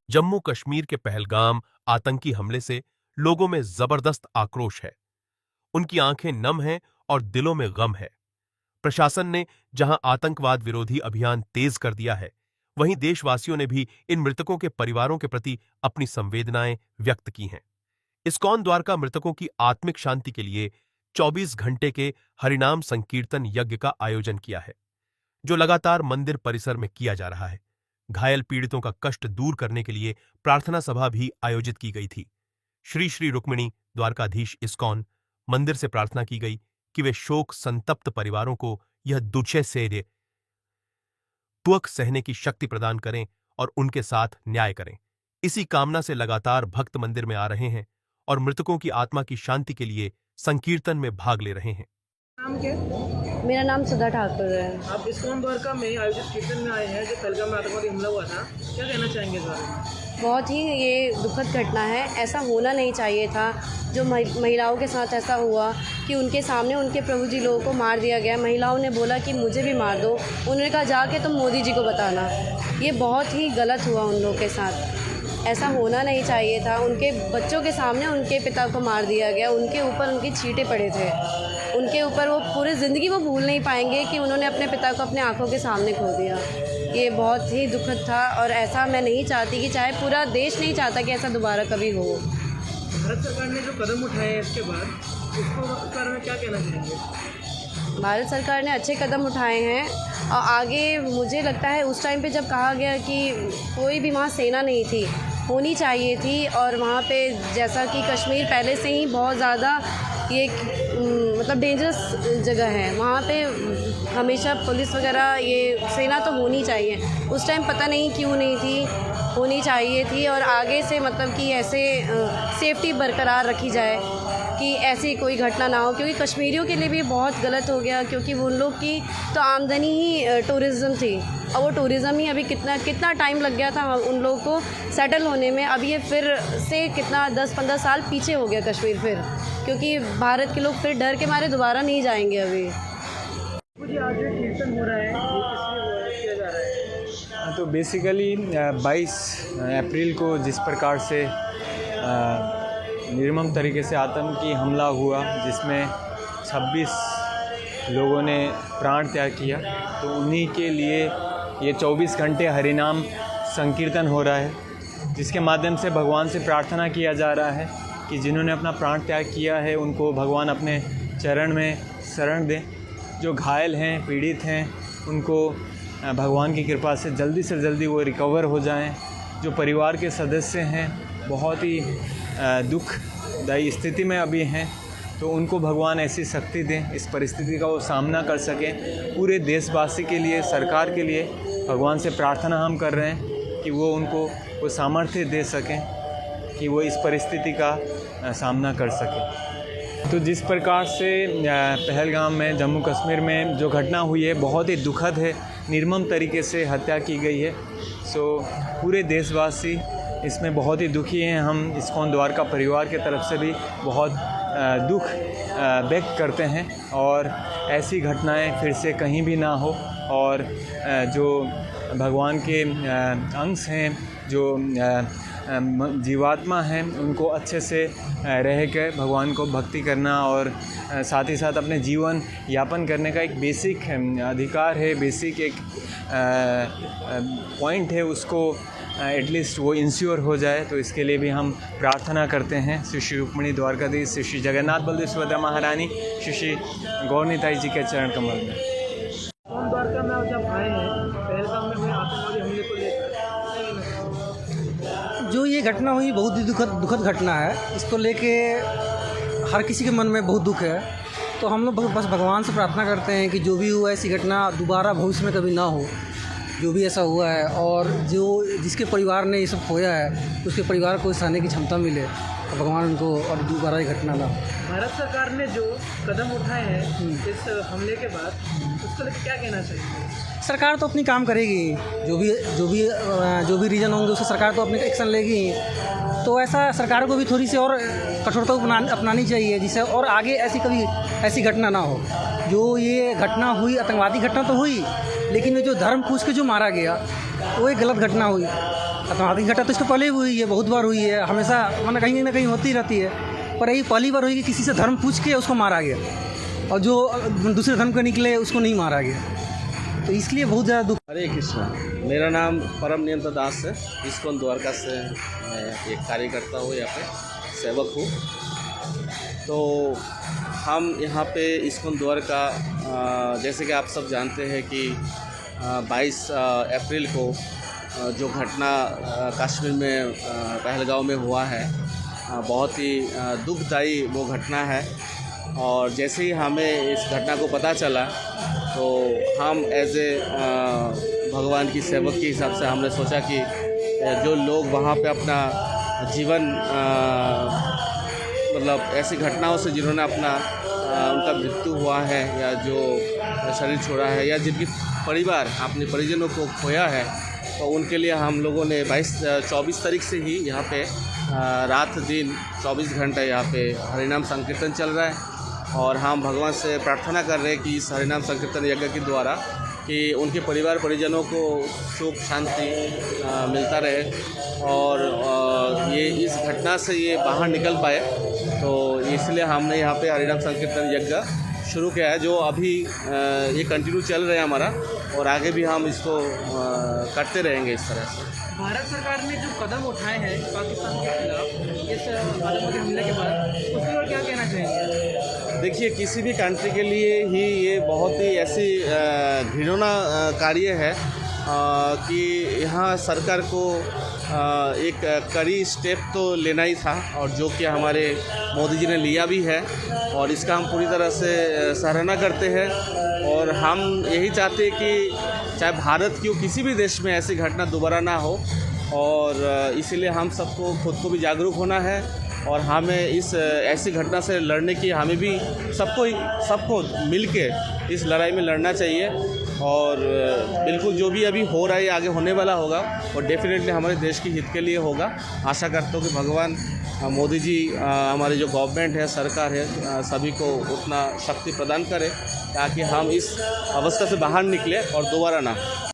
जम्मू कश्मीर के पहलगाम आतंकी हमले से लोगों में जबरदस्त आक्रोश है। उनकी आंखें नम हैं और दिलों में गम है। प्रशासन ने जहां आतंकवाद विरोधी अभियान तेज कर दिया है, वहीं देशवासियों ने भी इन मृतकों के परिवारों के प्रति अपनी संवेदनाएं व्यक्त की हैं। इस्कॉन द्वारका मृतकों की आत्मिक शांति के लिए 24 घंटे के हरिनाम संकीर्तन यज्ञ का आयोजन किया है, जो लगातार मंदिर परिसर में किया जा रहा है। घायल पीड़ितों का कष्ट दूर करने के लिए प्रार्थना सभा भी आयोजित की गई थी। श्री श्री रुक्मिणी द्वारकाधीश इस्कॉन मंदिर से प्रार्थना की गई कि वे शोक संतप्त परिवारों को यह दुःख सहने की शक्ति प्रदान करें और उनके साथ न्याय करें। इसी कामना से लगातार भक्त मंदिर में आ रहे हैं और मृतकों की आत्मा की शांति के लिए संकीर्तन में भाग ले रहे हैं। नाम क्या है? मेरा नाम सुधा ठाकुर है। आप इस्कॉन द्वारका में आयोजित कीर्तन में आए हैं जो पहलगाम में आतंकवादी हमला हुआ था, क्या कहना चाहेंगे इस बारे में? बहुत ही ये दुखद घटना है। ऐसा होना नहीं चाहिए था। जो महिलाओं के साथ ऐसा हुआ कि उनके सामने उनके प्रभु जी लोगों को मार दिया गया। महिलाओं ने बोला कि मुझे भी मार दो। उन्होंने कहा जाके तुम मोदी जी को बताना। ये बहुत ही गलत हुआ उन लोगों के साथ। ऐसा होना नहीं चाहिए था। उनके बच्चों के सामने उनके पिता को मार दिया गया। उनके ऊपर उनके छींटे पड़े थे। उनके ऊपर वो पूरी ज़िंदगी वो भूल नहीं पाएंगे कि उन्होंने अपने पिता को अपने आंखों के सामने खो दिया। ये बहुत ही दुखद था और ऐसा मैं नहीं चाहती कि चाहे पूरा देश नहीं चाहता कि ऐसा दोबारा कभी हो। भारत सरकार ने जो कदम उठाए हैं इसके बाद उसको बारे में क्या कहना चाहेंगे? भारत सरकार ने अच्छे कदम उठाए हैं और आगे मुझे लगता है उस टाइम पे जब कहा गया कि कोई भी वहाँ सेना नहीं थी, होनी चाहिए थी। और वहाँ पे जैसा कि कश्मीर पहले से ही बहुत ज़्यादा ये मतलब डेंजरस जगह है, वहाँ पे हमेशा पुलिस वगैरह ये सेना तो होनी चाहिए। उस टाइम पता नहीं क्यों नहीं थी, होनी चाहिए थी। और आगे से मतलब कि ऐसे सेफ्टी बरकरार रखी जाए कि ऐसी कोई घटना ना हो, क्योंकि कश्मीरियों के लिए भी बहुत गलत हो गया। क्योंकि उन लोग की तो आमदनी ही टूरिज़्म थी और वो टूरिज़्म ही अभी कितना टाइम लग गया था उन लोगों को सेटल होने में। अब ये फिर से कितना 10-15 साल पीछे हो गया कश्मीर फिर, क्योंकि भारत के लोग फिर डर के मारे दोबारा नहीं जाएंगे अभी। मुझे आज जो कीर्तन हो रहा है वो किस लिए किया जा रहा है? तो बेसिकली 22 अप्रैल को जिस प्रकार से निर्मम तरीके से आतंकी हमला हुआ जिसमें 26 लोगों ने प्राण त्याग किया, तो उन्हीं के लिए ये 24 घंटे हरिनाम संकीर्तन हो रहा है, जिसके माध्यम से भगवान से प्रार्थना किया जा रहा है कि जिन्होंने अपना प्राण त्याग किया है उनको भगवान अपने चरण में शरण दें। जो घायल हैं, पीड़ित हैं, उनको भगवान की कृपा से जल्दी वो रिकवर हो जाएं। जो परिवार के सदस्य हैं बहुत ही दुखदायी स्थिति में अभी हैं, तो उनको भगवान ऐसी शक्ति दें, इस परिस्थिति का वो सामना कर सकें। पूरे देशवासी के लिए, सरकार के लिए भगवान से प्रार्थना हम कर रहे हैं कि वो उनको वो सामर्थ्य दे सकें कि वो इस परिस्थिति का सामना कर सकें। तो जिस प्रकार से पहलगाम में, जम्मू कश्मीर में जो घटना हुई है बहुत ही दुखद है, निर्मम तरीके से हत्या की गई है। पूरे देशवासी इसमें बहुत ही दुखी हैं। हम इस्कॉन द्वारका परिवार के तरफ से भी बहुत दुख व्यक्त करते हैं और ऐसी घटनाएं फिर से कहीं भी ना हो। और जो भगवान के अंश हैं, जो जीवात्मा हैं, उनको अच्छे से रह के भगवान को भक्ति करना और साथ ही साथ अपने जीवन यापन करने का एक बेसिक अधिकार है, बेसिक एक पॉइंट है, उसको एटलीस्ट वो इंश्योर हो जाए। तो इसके लिए भी हम प्रार्थना करते हैं श्री श्री रुक्मिणी द्वारकाधीश, श्री श्री जगन्नाथ बलदेव सुभद्रा महारानी, श्री श्री गौरनीताई जी के चरण कमल में। इस्कॉन द्वारका में आप जब आए हैं पहलगाम में हुए आतंकवादी हमले को लेकर, जो ये घटना हुई बहुत ही दुखद घटना है। इसको लेके हर किसी के मन में बहुत दुख है। तो हम लोग बस भगवान से प्रार्थना करते हैं कि जो भी हुआ ऐसी घटना दोबारा भविष्य में कभी ना हो, जो भी ऐसा हुआ है। और जिसके परिवार ने ये सब खोया है उसके परिवार को सहने की क्षमता मिले और भगवान उनको और दोबारा ये घटना ना हो। भारत सरकार ने जो कदम उठाए हैं इस हमले के बाद, उसको लेकर क्या कहना चाहिए? सरकार तो अपनी काम करेगी, जो भी रीजन होंगे उससे सरकार तो अपनी एक्शन लेगी। तो ऐसा सरकार को भी थोड़ी सी और कठोरता अपनानी चाहिए, जिससे और आगे ऐसी घटना ना हो। जो ये घटना हुई आतंकवादी घटना तो हुई, लेकिन ये जो धर्म पूछ के जो मारा गया वो एक गलत घटना हुई। आतंकवादी घटना तो इसको पहले भी हुई है, बहुत बार हुई है, हमेशा मतलब कहीं ना कहीं होती रहती है। पर यही पहली बार हुई कि किसी से धर्म पूछ के उसको मारा गया, और जो दूसरे धर्म के निकले उसको नहीं मारा गया, तो इसलिए बहुत ज़्यादा दुख। हरे कृष्णा, मेरा नाम परम नियंत्र दास है। इस्कॉन द्वारका से मैं एक कार्यकर्ता हूँ, यहाँ पे सेवक हूँ। तो हम यहाँ पे इस्कॉन द्वारका, जैसे कि आप सब जानते हैं कि 22 अप्रैल को जो घटना कश्मीर में पहलगांव में हुआ है, बहुत ही दुखदायी वो घटना है। और जैसे ही हमें इस घटना को पता चला तो हम एज ए भगवान की सेवक के हिसाब से हमने सोचा कि जो लोग वहाँ पे अपना जीवन मतलब ऐसी घटनाओं से जिन्होंने अपना उनका मृत्यु हुआ है या जो शरीर छोड़ा है या जिनकी परिवार अपने परिजनों को खोया है, तो उनके लिए हम लोगों ने 24 तारीख से ही यहाँ पे रात दिन 24 घंटे यहाँ पे हरिनाम संकीर्तन चल रहा है। और हम भगवान से प्रार्थना कर रहे हैं कि इस हरिनाम संकीर्तन यज्ञ के द्वारा कि उनके परिवार परिजनों को सुख शांति मिलता रहे और ये इस घटना से ये बाहर निकल पाए। तो इसलिए हमने यहाँ पे हरिनाम संकीर्तन यज्ञ शुरू किया है, जो अभी ये कंटिन्यू चल रहा है हमारा, और आगे भी हम इसको करते रहेंगे इस तरह से। भारत सरकार ने जो कदम उठाए हैं पाकिस्तान के खिलाफ इस आतंकी हमले के बाद, उसके बारे क्या कहना चाहेंगे? देखिए, किसी भी कंट्री के लिए ही ये बहुत ही ऐसी घृणा कार्य है कि यहाँ सरकार को एक कड़ी स्टेप तो लेना ही था, और जो कि हमारे मोदी जी ने लिया भी है, और इसका हम पूरी तरह से सराहना करते हैं। और हम यही चाहते हैं कि चाहे भारत की हो, किसी भी देश में ऐसी घटना दोबारा ना हो, और इसीलिए हम सबको खुद को भी जागरूक होना है और हमें इस ऐसी घटना से लड़ने की हमें भी सबको मिलके इस लड़ाई में लड़ना चाहिए। और बिल्कुल जो भी अभी हो रहा है आगे होने वाला होगा और डेफिनेटली हमारे देश के हित के लिए होगा। आशा करता हूँ कि भगवान मोदी जी, हमारी जो गवर्नमेंट है, सरकार है, सभी को उतना शक्ति प्रदान करे ताकि हम इस अवस्था से बाहर निकले और दोबारा ना।